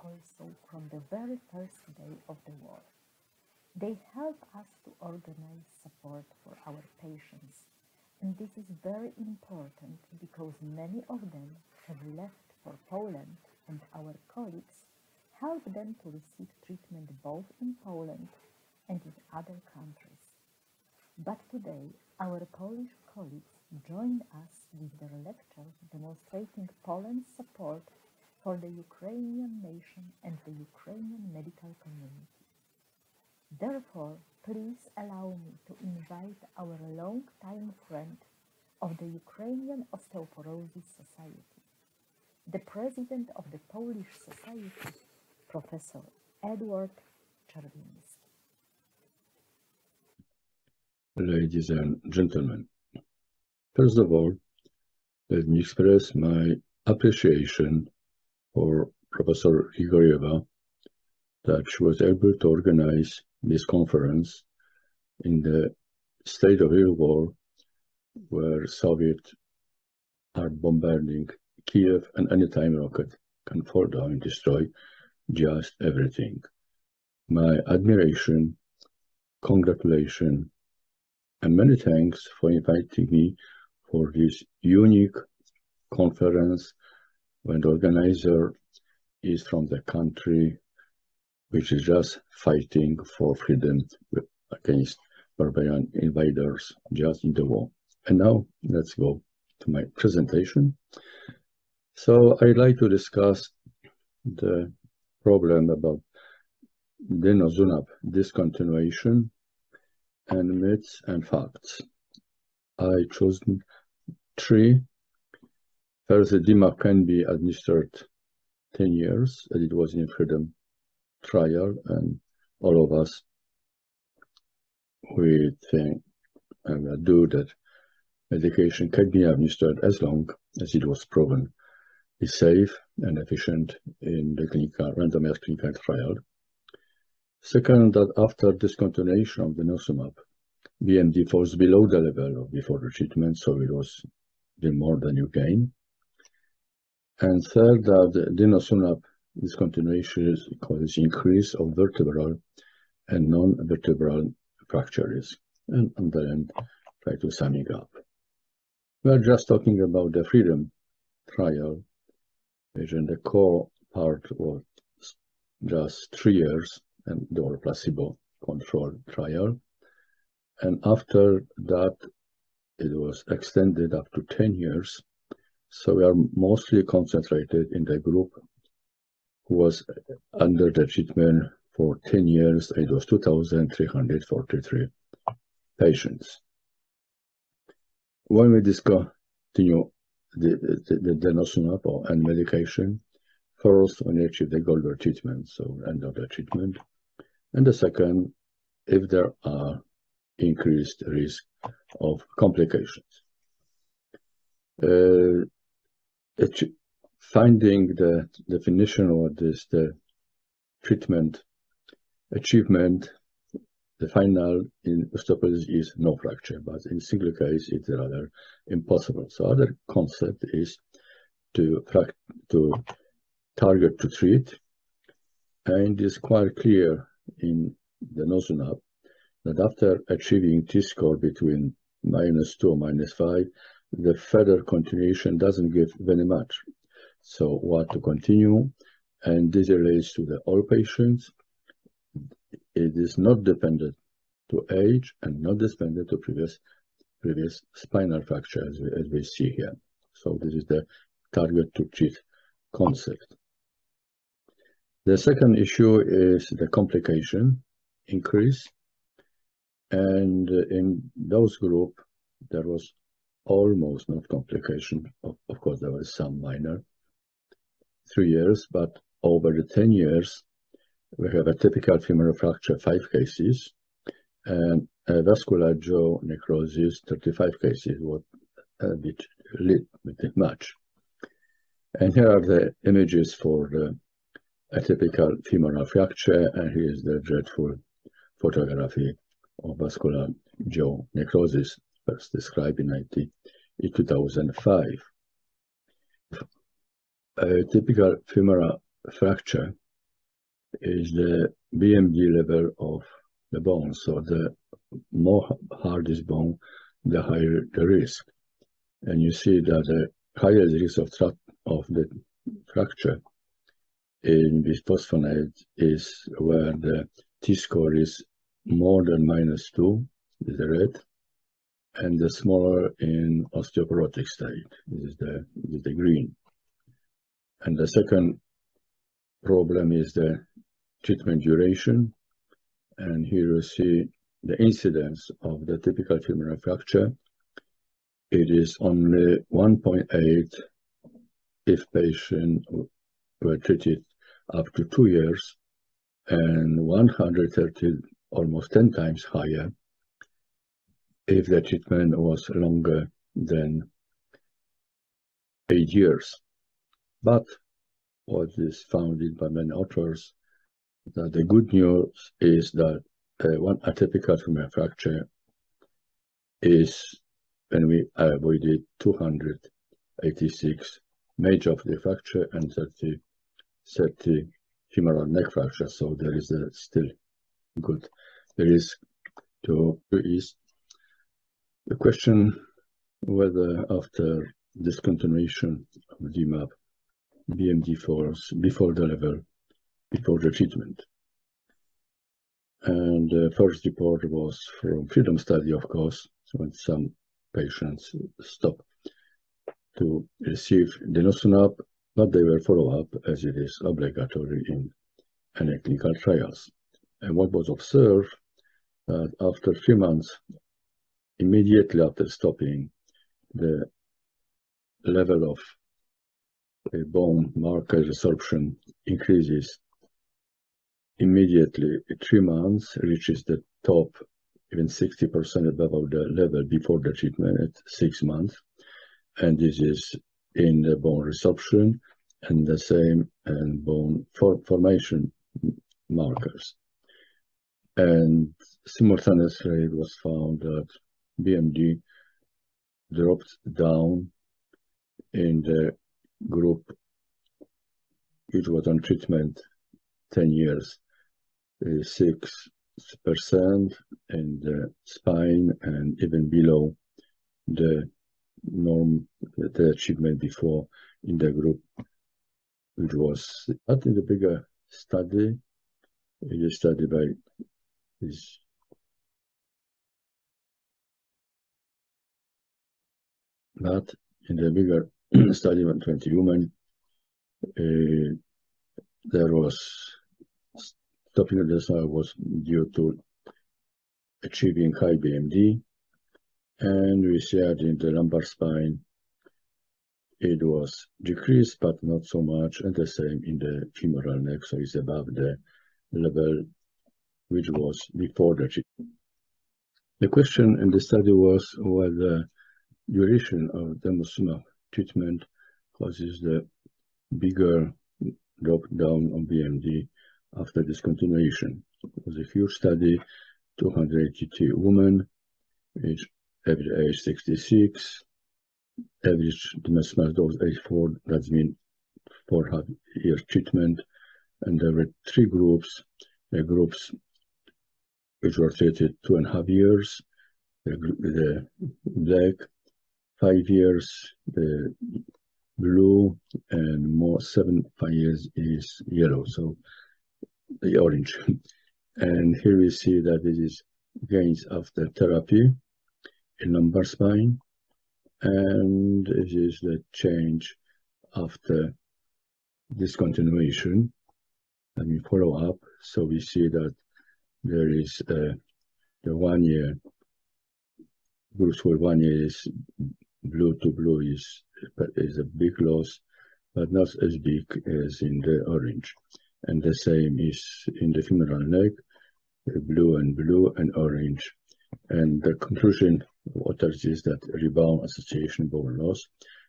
also from the very first day of the war. They help us to organize support for our patients, and this is very important because many of them have left for Poland, and our colleagues help them to receive treatment both in Poland and in other countries. But today, our Polish colleagues joined us with their lecture demonstrating Poland's support for the Ukrainian nation and the Ukrainian medical community. Therefore, please allow me to invite our long-time friend of the Ukrainian Osteoporosis Society, the president of the Polish Society, Professor E.Czerwinski. Ladies and gentlemen, first of all, let me express my appreciation for Professor Grigorieva that she was able to organize this conference in the state of real war where Soviets are bombarding Kiev and any time rocket can fall down and destroy just everything. My admiration, congratulations, and many thanks for inviting me for this unique conference when the organizer is from the country which is just fighting for freedom against barbarian invaders just in the war. And now let's go to my presentation. So I'd like to discuss the problem about denosumab discontinuation and myths and facts. I chose three. First, the DMAP can be administered 10 years, as it was in freedom trial, and all of us, we think and do that medication can be administered as long as it was proven is safe and efficient in the randomized clinical trial. Second, that after discontinuation of the denosumab, BMD falls below the level of before the treatment, so it was the more than you gain. And third, that the denosumab discontinuation causes increase of vertebral and non-vertebral fracture risk. And on the end, try to sum it up. We are just talking about the freedom trial, which in the core part was just 3 years, and they were placebo-controlled trial. And after that, it was extended up to 10 years. So we are mostly concentrated in the group who was under the treatment for 10 years. It was 2,343 patients. When we discontinue the denosumab and medication, first, when you achieve the Goldberg treatment, so end of the treatment. And the second, if there are increased risk of complications. Finding the definition of this, the treatment achievement, the final in osteoporosis is no fracture, but in single case it's rather impossible. So other concept is to target to treat, and it's quite clear in the denosumab that after achieving T-score between -2 or -5, the further continuation doesn't give very much. So what to continue, and this relates to the all patients. It is not dependent to age and not dependent to previous spinal fracture as we see here. So this is the target to treat concept. The second issue is the complication increase. And in those group, there was almost no complication. Of course, there was some minor, 3 years, but over the 10 years, we have a typical femoral fracture, 5 cases, and a vascular jaw necrosis, 35 cases, what a bit much. And here are the images for the atypical femoral fracture, and here is the dreadful photography of vascular jaw necrosis, first described in 2005. A typical femoral fracture is the BMD level of the bone. So the more hard is bone, the higher the risk. And you see that the higher the risk of the fracture in bisphosphonate is where the T-score is more than -2, is the red, and the smaller in osteoporotic state, this is the green. And the second problem is the treatment duration. And here you see the incidence of the typical femoral fracture. It is only 1.8 if patients were treated up to 2 years, and 130, almost 10 times higher, if the treatment was longer than 8 years. But what is found by many authors, that the good news is that one atypical femoral fracture is when we avoided 286 major of the fracture and 30 femoral neck fracture. So there is still good. The risk to is the question whether after discontinuation of DMAP, BMD falls before the level, before the treatment. And the first report was from Freedom Study, of course, when some patients stopped to receive denosumab, but they were followed up as it is obligatory in any clinical trials. And what was observed that after 3 months, immediately after stopping, the level of bone marker resorption increases immediately. 3 months reaches the top, even 60% above the level before the treatment at 6 months. And this is in the bone resorption and the same in bone formation markers. And simultaneously it was found that BMD dropped down in the group which was on treatment 10 years, 6% in the spine and even below the norm, the achievement before in the group, which was not in the bigger study. It is studied by this. But in the bigger study on 20 women, there was stopping of the denosumab was due to achieving high BMD, and we said in the lumbar spine it was decreased, but not so much, and the same in the femoral neck, so it's above the level which was before the treatment. The question in the study was whether duration of denosumab treatment causes the bigger drop down on BMD after discontinuation. It was a huge study, 282 women, average age 66, average denosumab dose 84, that means 4.5 years treatment, and there were 3 groups. The groups which were treated 2.5 years, the black 5 years, the blue, and more 5 years is yellow, so the orange. And here we see that this is gains after therapy in lumbar spine, and this is the change after discontinuation. And we follow up, so we see that there is the 1 year, groups for 1 year is blue to blue is a big loss, but not as big as in the orange. And the same is in the femoral neck, blue and orange. And the conclusion of authors is that rebound association bone loss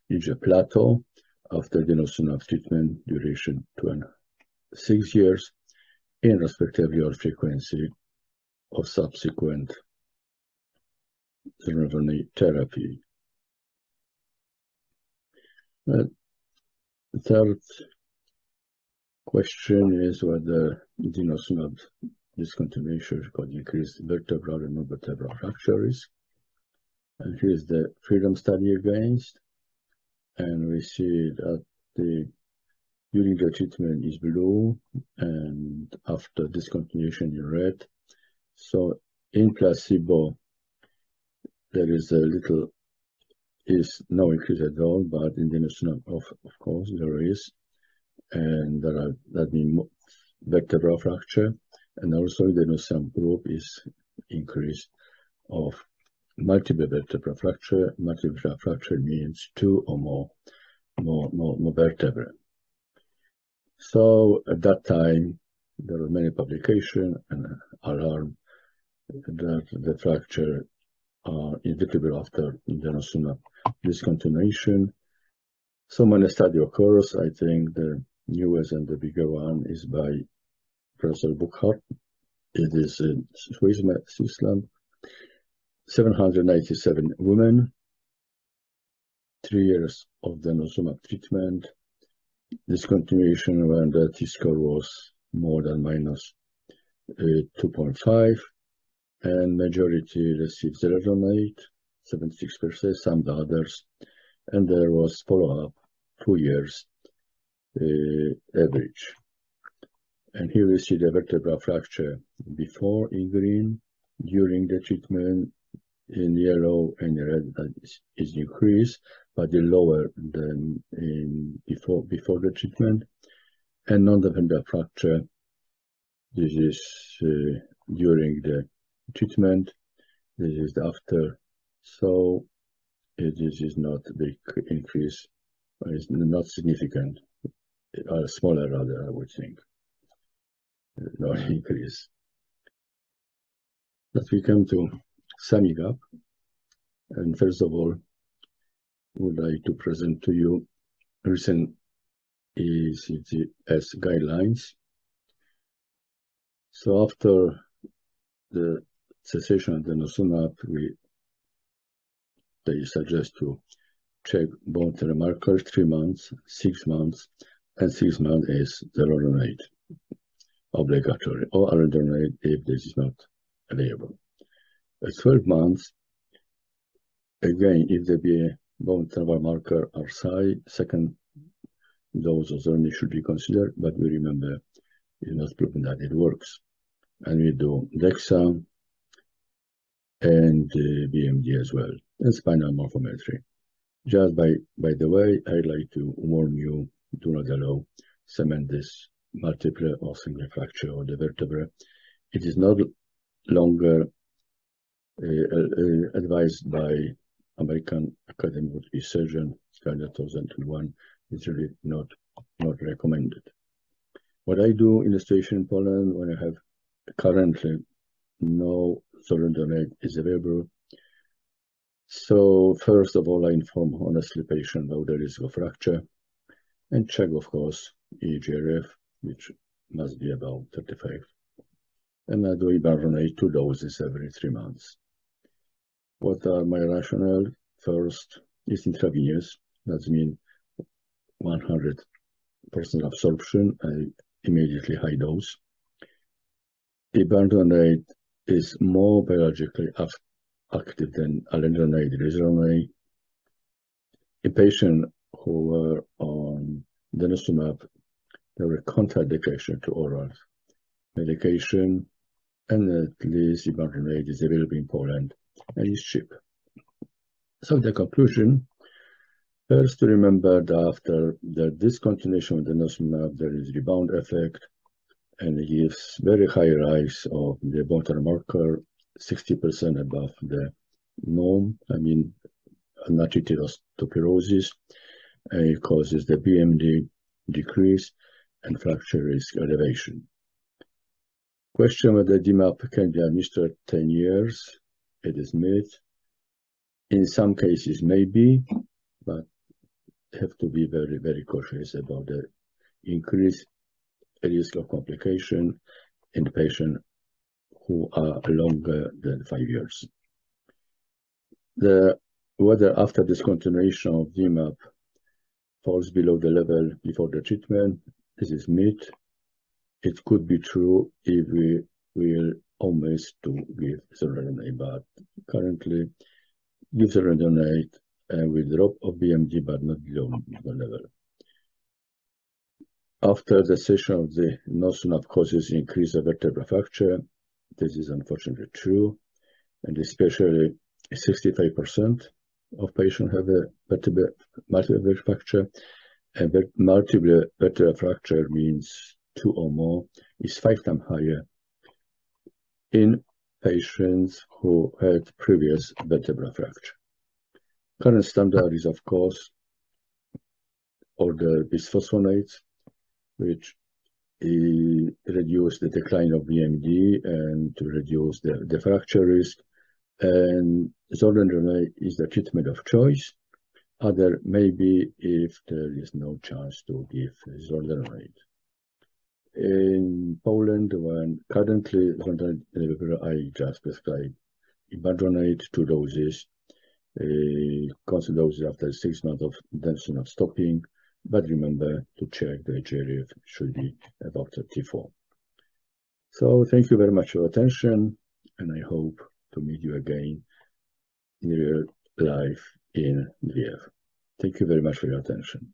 is a plateau after denosumab treatment duration 6 years, irrespectively of frequency of subsequent therapy. The third Question is whether denosumab discontinuation could increase vertebral and non-vertebral fracture risk. And here's the FREEDOM study against, and we see that during the treatment is blue and after discontinuation in red. So in placebo, there is no increase at all, but in denosumab, of course, there is. And that means vertebral fracture, and also the denosumab group is increase of multiple vertebral fracture. Multiple vertebral fracture means two or more vertebrae. So at that time, there were many publications and alarm that the fracture are inevitable after denosumab discontinuation. So when a study occurs, I think the newest and the bigger one is by Professor Buchhardt. It is in Switzerland. 797 women, 3 years of denosumab treatment, discontinuation when the T-score was more than minus 2.5, and majority received zerodronate, 76%, some the others, and there was follow-up 2 years average. And here we see the vertebral fracture before in green, during the treatment in yellow and red is increased, but the lower than before the treatment. And non-vertebral fracture, this is during the treatment, this is after, so this is not a big increase, it's not significant, or smaller rather, I would think, no increase. But we come to summing up, and first of all, would like to present to you recent ECTS guidelines. So after the cessation of denosumab, they suggest to check bone marrow markers 3 months, 6 months, and 6 months is zerodronate, obligatory, or alendronate if this is not available. At 12 months, again, if the bone marrow marker are high, second dose of zerodronate should be considered, but we remember it's not proven that it works. And we do DEXA and BMD as well, and spinal morphometry. Just by the way, I'd like to warn you, do not allow cementless multiple or single fracture of the vertebrae. It is not longer advised by American Academy of Orthopedic Surgeons, Standard 2001. It's really not recommended. What I do in the situation in Poland when I have currently no zerodronate is available. So first of all, I inform honestly patient about the risk of fracture and check, of course, EGRF, which must be about 35. And I do ibarronate 2 doses every 3 months. What are my rationale? First is intravenous. That means 100% absorption, immediately high dose. Ibarronate is more biologically active than alendronate, zerodronate. In patients who were on denosumab, there were contraindication to oral medication, and at least ibarronate is available in Poland and is cheap. So the conclusion, first to remember that after the discontinuation of denosumab, there is rebound effect, and it gives very high rise of the bone marrow marker, 60% above the norm. I mean, untreated osteoporosis, and it causes the BMD decrease and fracture risk elevation. Question whether DMAP can be administered 10 years. It is myth. In some cases, maybe, but have to be very, very cautious about the increased risk of complication in patients who are longer than 5 years. Whether after discontinuation of DMAP falls below the level before the treatment, this is myth. It could be true if we will omit to give zoledronate, but currently give zoledronate with drop of BMD, but not below the level. After the cessation of the no-SUNAP causes increase of vertebral fracture. This is unfortunately true, and especially 65% of patients have a multiple vertebral fracture. And multiple vertebral fracture means 2 or more, is 5 times higher in patients who had previous vertebral fracture. Current standard is, of course, order bisphosphonates, which reduce the decline of BMD and to reduce the fracture risk. And zoledronate is the treatment of choice. Other maybe if there is no chance to give zoledronate. In Poland, when currently I just prescribe ibadronate 2 doses, constant doses after 6 months of not stopping. But remember to check the HRF should be above 34. So thank you very much for your attention, and I hope to meet you again in real life in Lviv. Thank you very much for your attention.